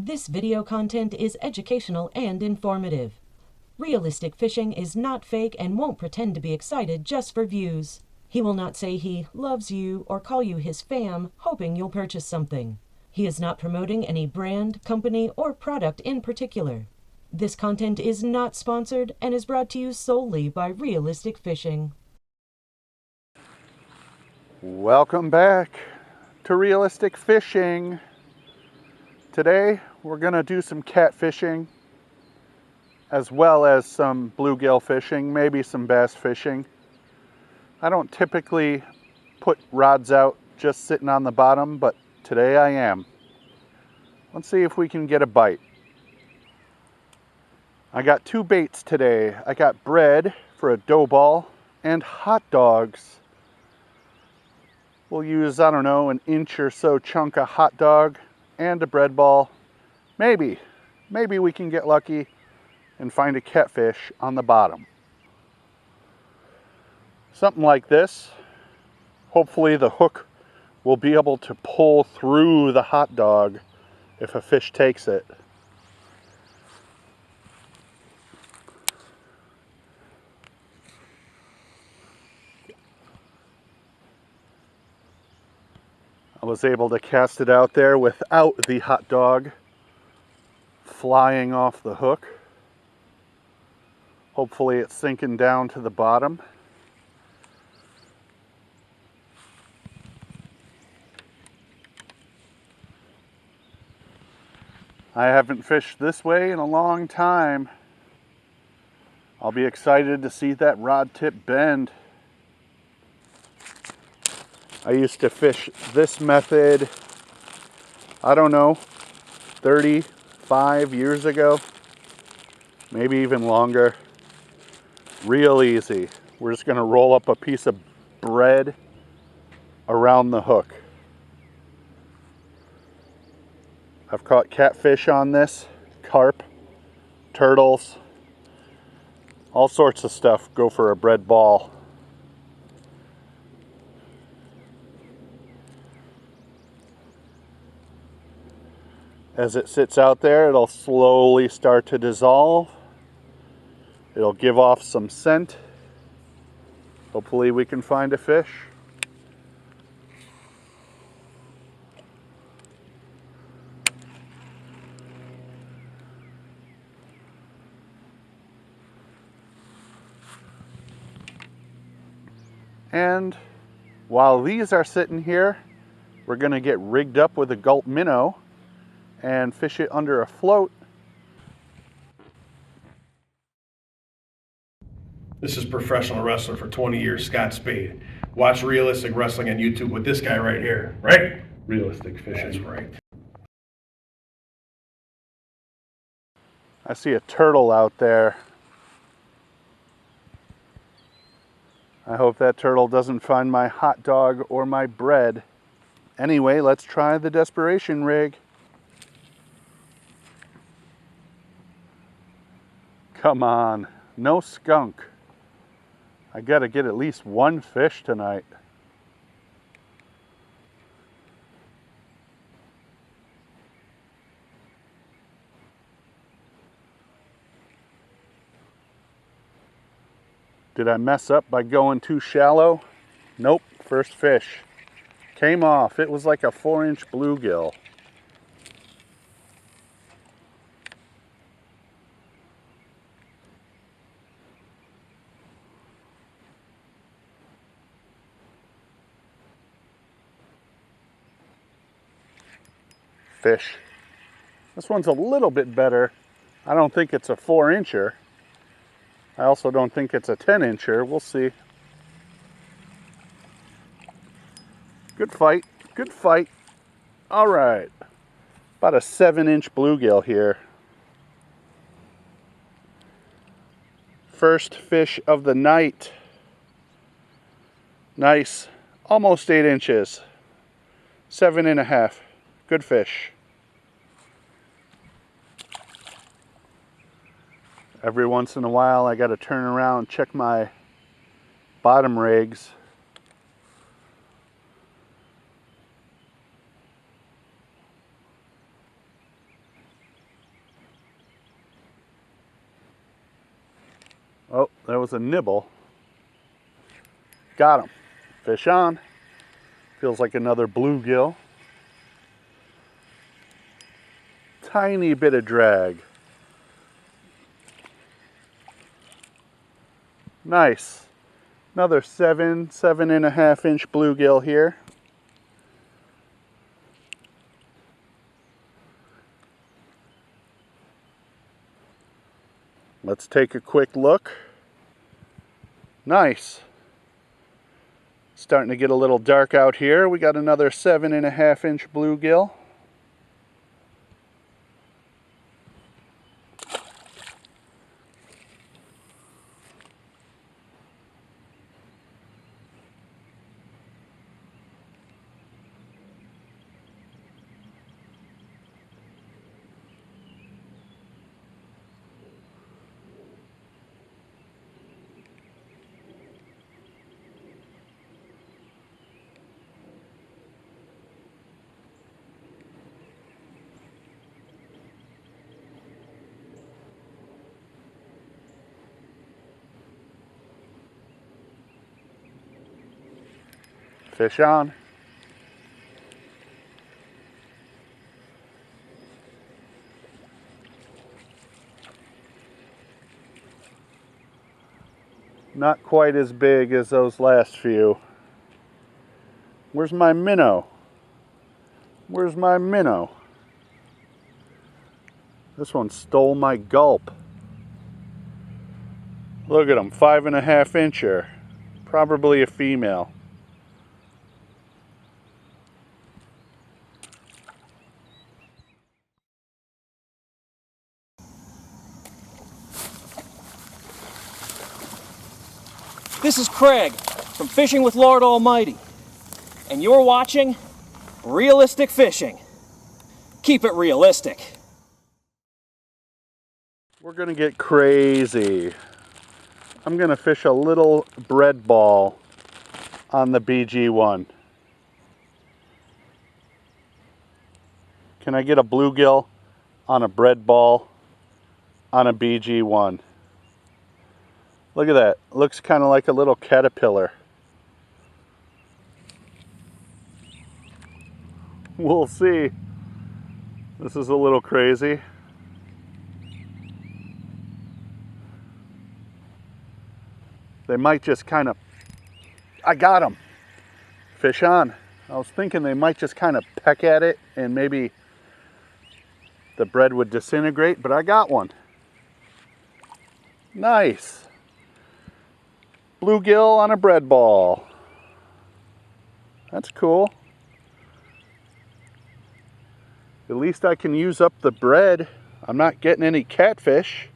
This video content is educational and informative. Realistic fishing is not fake and won't pretend to be excited just for views. He will not say he loves you or call you his fam, hoping you'll purchase something. He is not promoting any brand, company, or product in particular. This content is not sponsored and is brought to you solely by Realistic Fishing. Welcome back to Realistic Fishing. Today we're going to do some catfishing as well as some bluegill fishing, maybe some bass fishing. I don't typically put rods out just sitting on the bottom, but today I am. Let's see if we can get a bite. I got two baits today. I got bread for a dough ball and hot dogs. We'll use, I don't know, an inch or so chunk of hot dog and a bread ball. Maybe we can get lucky and find a catfish on the bottom. Something like this. Hopefully the hook will be able to pull through the hot dog if a fish takes it. I was able to cast it out there without the hot dog flying off the hook. Hopefully it's sinking down to the bottom. I haven't fished this way in a long time. I'll be excited to see that rod tip bend. I used to fish this method, I don't know, 35 years ago, maybe even longer. Real easy. We're just going to roll up a piece of bread around the hook. I've caught catfish on this, carp, turtles, all sorts of stuff go for a bread ball. As it sits out there, it'll slowly start to dissolve. It'll give off some scent. Hopefully we can find a fish. And while these are sitting here, we're going to get rigged up with a gulp minnow and fish it under a float. This is professional wrestler for 20 years, Scott Spade. Watch Realistic Wrestling on YouTube with this guy right here, right? Realistic fishing. That's right. I see a turtle out there. I hope that turtle doesn't find my hot dog or my bread. Anyway, let's try the desperation rig. Come on, no skunk. I gotta get at least one fish tonight. Did I mess up by going too shallow? Nope, first fish. Came off, it was like a 4-inch bluegill. Fish. This one's a little bit better. I don't think it's a 4-incher. I also don't think it's a 10-incher. We'll see. Good fight. Good fight. All right. About a 7-inch bluegill here. First fish of the night. Nice. Almost 8 inches. 7.5. Good fish. Every once in a while I got to turn around and check my bottom rigs. Oh, there was a nibble. Got him. Fish on. Feels like another bluegill. Tiny bit of drag. Nice. Another 7.5 inch bluegill here. Let's take a quick look. Nice. Starting to get a little dark out here. We got another 7.5 inch bluegill. Fish on. Not quite as big as those last few. Where's my minnow? Where's my minnow? This one stole my gulp. Look at him, 5.5 incher. Probably a female. This is Craig from Fishing with Lord Almighty, and you're watching Realistic Fishing. Keep it realistic. We're gonna get crazy. I'm gonna fish a little bread ball on the BG1. Can I get a bluegill on a bread ball on a BG1? Look at that. Looks kind of like a little caterpillar. We'll see. This is a little crazy. They might just kind of... I got them. Fish on. I was thinking they might just kind of peck at it and maybe the bread would disintegrate, but I got one. Nice. Bluegill on a bread ball. That's cool. At least I can use up the bread. I'm not getting any catfish.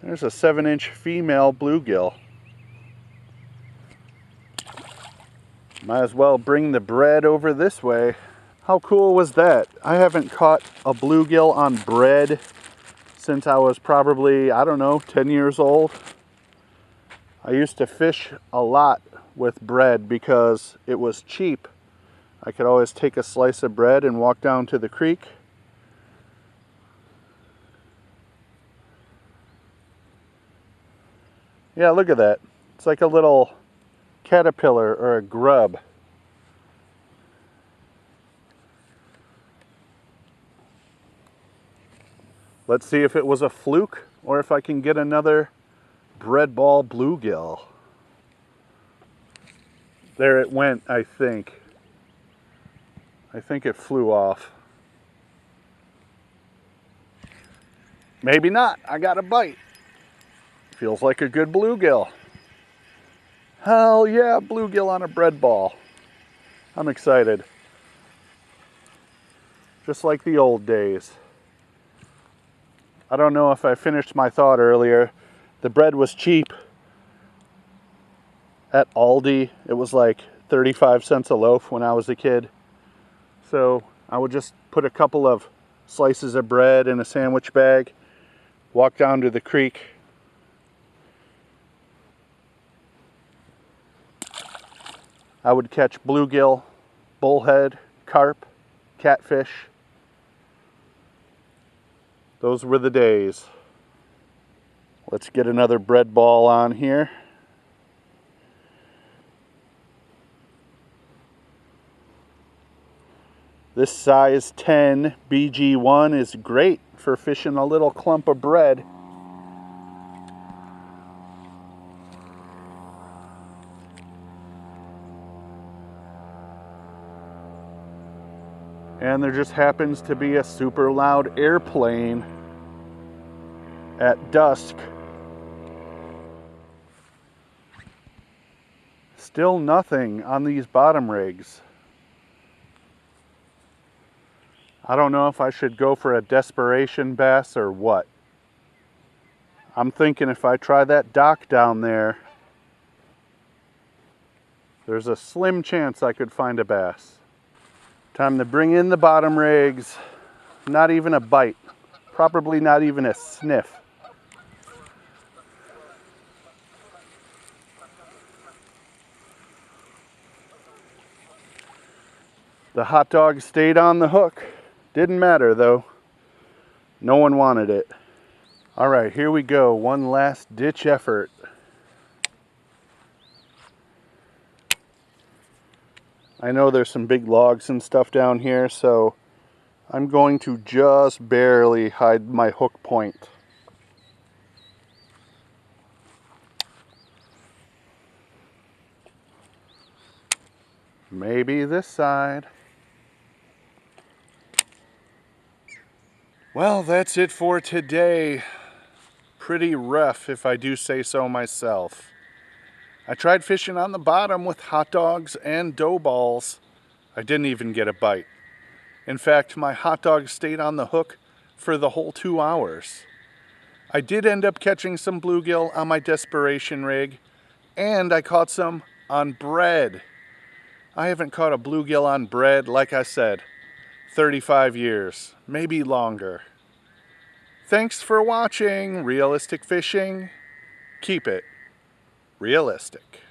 There's a 7-inch female bluegill. Might as well bring the bread over this way. How cool was that? I haven't caught a bluegill on bread since I was probably, I don't know, 10 years old. I used to fish a lot with bread because it was cheap. I could always take a slice of bread and walk down to the creek. Yeah, look at that. It's like a little caterpillar or a grub. Let's see if it was a fluke or if I can get another bread ball bluegill. There it went, I think. I think it flew off. Maybe not. I got a bite. Feels like a good bluegill. Hell yeah, bluegill on a bread ball. I'm excited. Just like the old days. I don't know if I finished my thought earlier. The bread was cheap at Aldi. It was like 35 cents a loaf when I was a kid. So I would just put a couple of slices of bread in a sandwich bag, walk down to the creek. I would catch bluegill, bullhead, carp, catfish. Those were the days. Let's get another bread ball on here. This size 10 BG1 is great for fishing a little clump of bread. And there just happens to be a super loud airplane at dusk. Still nothing on these bottom rigs. I don't know if I should go for a desperation bass or what. I'm thinking if I try that dock down there, there's a slim chance I could find a bass. Time to bring in the bottom rigs. Not even a bite. Probably not even a sniff. The hot dog stayed on the hook. Didn't matter though. No one wanted it. All right, here we go. One last ditch effort. I know there's some big logs and stuff down here, so I'm going to just barely hide my hook point. Maybe this side. Well, that's it for today. Pretty rough, if I do say so myself. I tried fishing on the bottom with hot dogs and dough balls. I didn't even get a bite. In fact, my hot dog stayed on the hook for the whole 2 hours. I did end up catching some bluegill on my desperation rig, and I caught some on bread. I haven't caught a bluegill on bread, like I said, 35 years, maybe longer. Thanks for watching Realistic Fishing. Keep it realistic.